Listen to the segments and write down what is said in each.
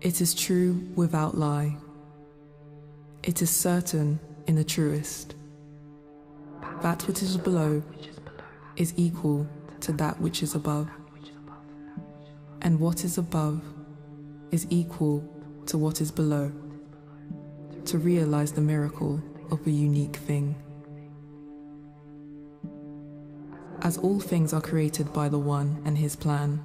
It is true without lie. It is certain in the truest. That which is below is equal to that which is above, and what is above is equal to what is below, to realize the miracle of a unique thing. As all things are created by the One and His plan,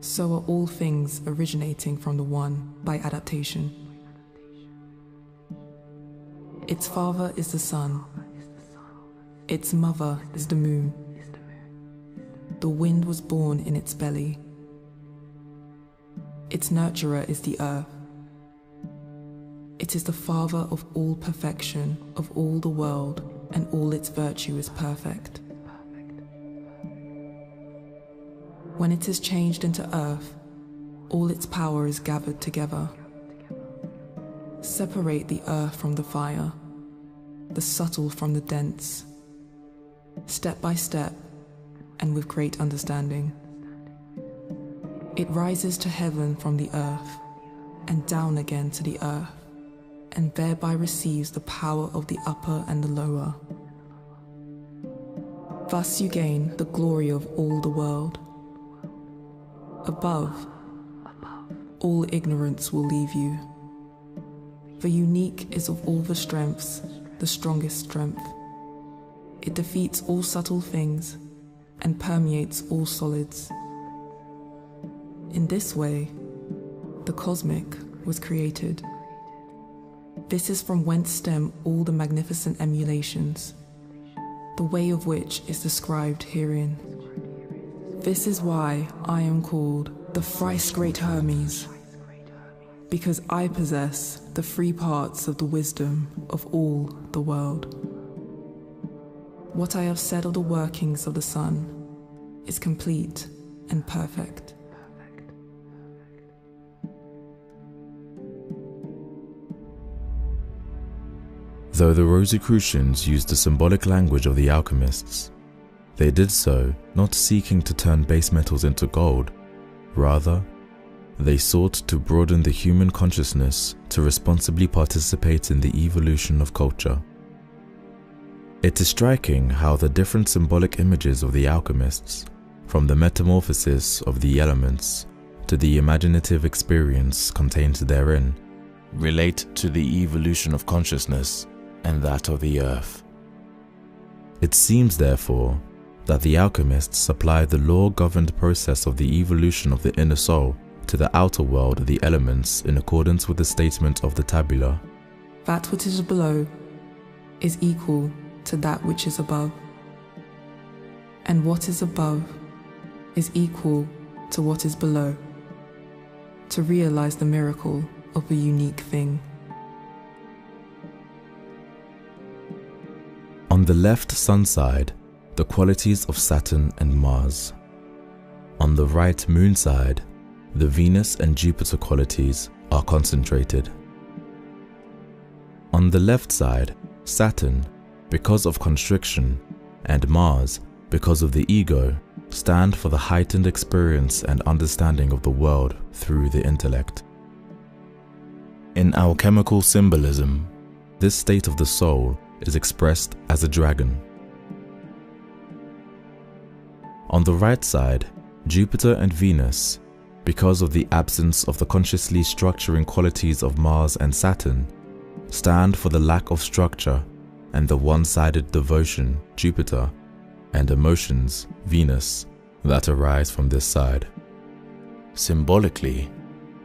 so are all things originating from the One by adaptation. Its father is the sun. Its mother is the moon. The wind was born in its belly. Its nurturer is the earth. It is the father of all perfection, of all the world, and all its virtue is perfect. When it is changed into earth, all its power is gathered together. Separate the earth from the fire, the subtle from the dense, step by step and with great understanding. It rises to heaven from the earth and down again to the earth, and thereby receives the power of the upper and the lower. Thus you gain the glory of all the world. Above, all ignorance will leave you. For unique is of all the strengths, the strongest strength. It defeats all subtle things and permeates all solids. In this way, the cosmic was created. This is from whence stem all the magnificent emulations, the way of which is described herein. This is why I am called the thrice great Hermes, because I possess the three parts of the wisdom of all the world. What I have said of the workings of the sun is complete and perfect. Though the Rosicrucians used the symbolic language of the alchemists, they did so not seeking to turn base metals into gold. Rather, they sought to broaden the human consciousness to responsibly participate in the evolution of culture. It is striking how the different symbolic images of the alchemists, from the metamorphosis of the elements to the imaginative experience contained therein, relate to the evolution of consciousness and that of the earth. It seems, therefore, that the alchemists supplied the law-governed process of the evolution of the inner soul to the outer world of the elements in accordance with the statement of the tabula. That which is below is equal to that which is above, and what is above is equal to what is below, to realize the miracle of a unique thing. On the left sun side, the qualities of Saturn and Mars. On the right moon side, the Venus and Jupiter qualities are concentrated. On the left side, Saturn, because of constriction, and Mars, because of the ego, stand for the heightened experience and understanding of the world through the intellect. In alchemical symbolism, this state of the soul is expressed as a dragon. On the right side, Jupiter and Venus, because of the absence of the consciously structuring qualities of Mars and Saturn, stand for the lack of structure and the one-sided devotion, Jupiter, and emotions, Venus, that arise from this side. Symbolically,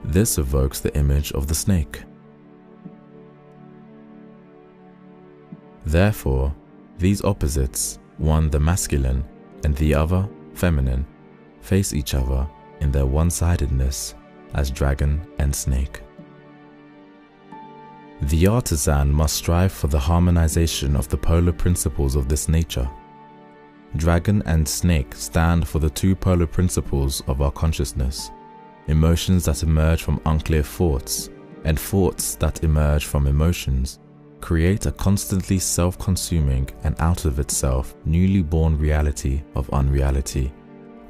this evokes the image of the snake. Therefore, these opposites, one the masculine and the other feminine, face each other in their one-sidedness as dragon and snake. The artisan must strive for the harmonization of the polar principles of this nature. Dragon and snake stand for the two polar principles of our consciousness, emotions that emerge from unclear thoughts and thoughts that emerge from emotions, create a constantly self-consuming and out of itself newly born reality of unreality,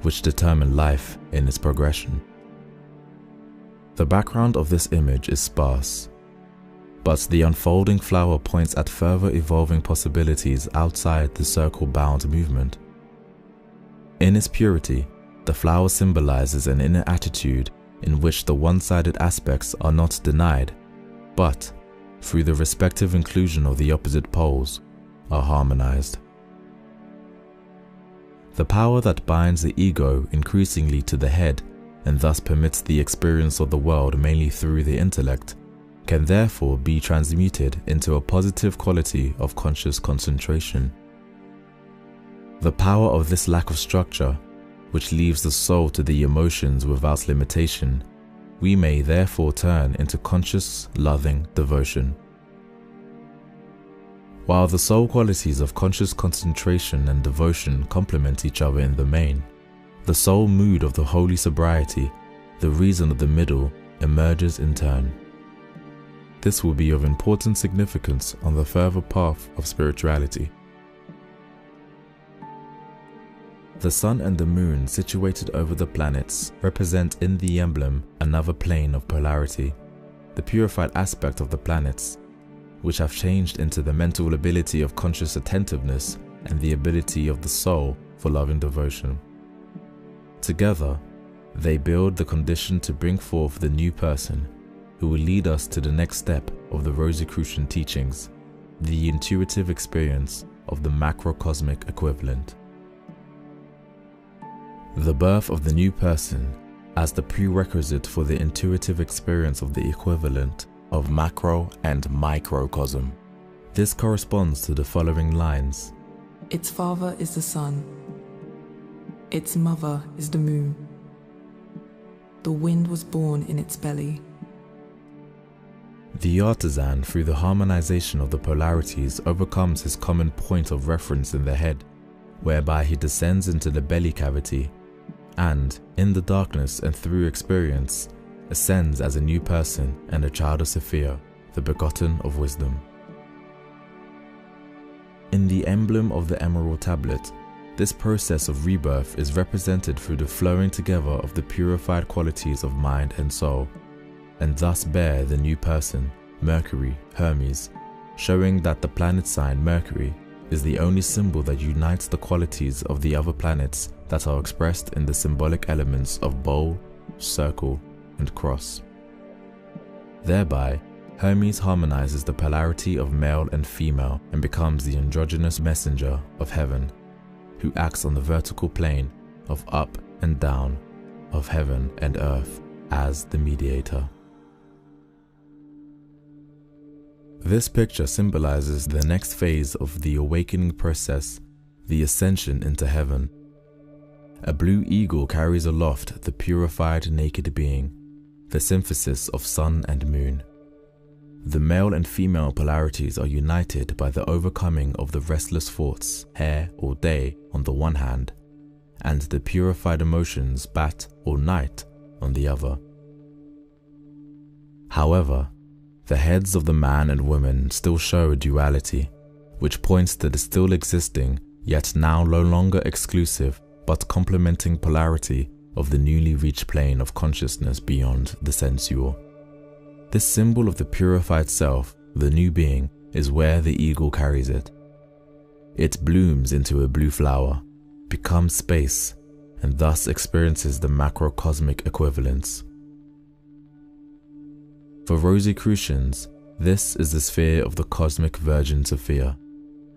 which determine life in its progression. The background of this image is sparse, but the unfolding flower points at further evolving possibilities outside the circle-bound movement. In its purity, the flower symbolizes an inner attitude in which the one-sided aspects are not denied, but, through the respective inclusion of the opposite poles, are harmonized. The power that binds the ego increasingly to the head and thus permits the experience of the world mainly through the intellect can therefore be transmuted into a positive quality of conscious concentration. The power of this lack of structure, which leaves the soul to the emotions without limitation, we may therefore turn into conscious, loving devotion. While the soul qualities of conscious concentration and devotion complement each other in the main, the soul mood of the holy sobriety, the reason of the middle, emerges in turn. This will be of important significance on the further path of spirituality. The sun and the moon situated over the planets represent in the emblem another plane of polarity, the purified aspect of the planets, which have changed into the mental ability of conscious attentiveness and the ability of the soul for loving devotion. Together, they build the condition to bring forth the new person who will lead us to the next step of the Rosicrucian teachings, the intuitive experience of the macrocosmic equivalent. The birth of the new person as the prerequisite for the intuitive experience of the equivalent of macro and microcosm. This corresponds to the following lines. Its father is the sun. Its mother is the moon. The wind was born in its belly. The artisan, through the harmonization of the polarities, overcomes his common point of reference in the head, whereby he descends into the belly cavity, and, in the darkness and through experience, ascends as a new person and a child of Sophia, the begotten of wisdom. In the emblem of the emerald tablet, this process of rebirth is represented through the flowing together of the purified qualities of mind and soul, and thus bear the new person, Mercury, Hermes, showing that the planet sign Mercury is the only symbol that unites the qualities of the other planets that are expressed in the symbolic elements of bowl, circle, and cross. Thereby, Hermes harmonizes the polarity of male and female and becomes the androgynous messenger of heaven, who acts on the vertical plane of up and down, of heaven and earth, as the mediator. This picture symbolizes the next phase of the awakening process, the ascension into heaven. A blue eagle carries aloft the purified naked being, the synthesis of sun and moon. The male and female polarities are united by the overcoming of the restless thoughts, hair or day on the one hand, and the purified emotions, bat or night, on the other. However, the heads of the man and woman still show a duality, which points to the still existing, yet now no longer exclusive, but complementing polarity of the newly reached plane of consciousness beyond the sensual. This symbol of the purified self, the new being, is where the eagle carries it. It blooms into a blue flower, becomes space, and thus experiences the macrocosmic equivalence. For Rosicrucians, this is the sphere of the cosmic Virgin Sophia.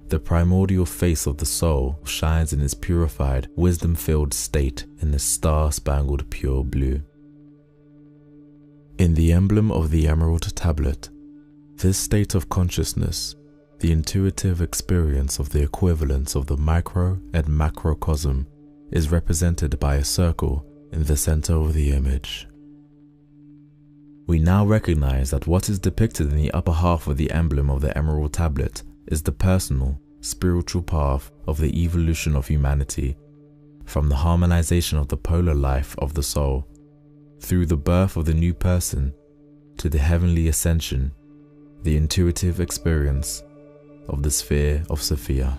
The primordial face of the soul shines in its purified, wisdom-filled state in the star-spangled pure blue. In the emblem of the emerald tablet, this state of consciousness, the intuitive experience of the equivalence of the micro and macrocosm, is represented by a circle in the center of the image. We now recognize that what is depicted in the upper half of the emblem of the emerald tablet is the personal, spiritual path of the evolution of humanity, from the harmonization of the polar life of the soul, through the birth of the new person, to the heavenly ascension, the intuitive experience of the sphere of Sophia.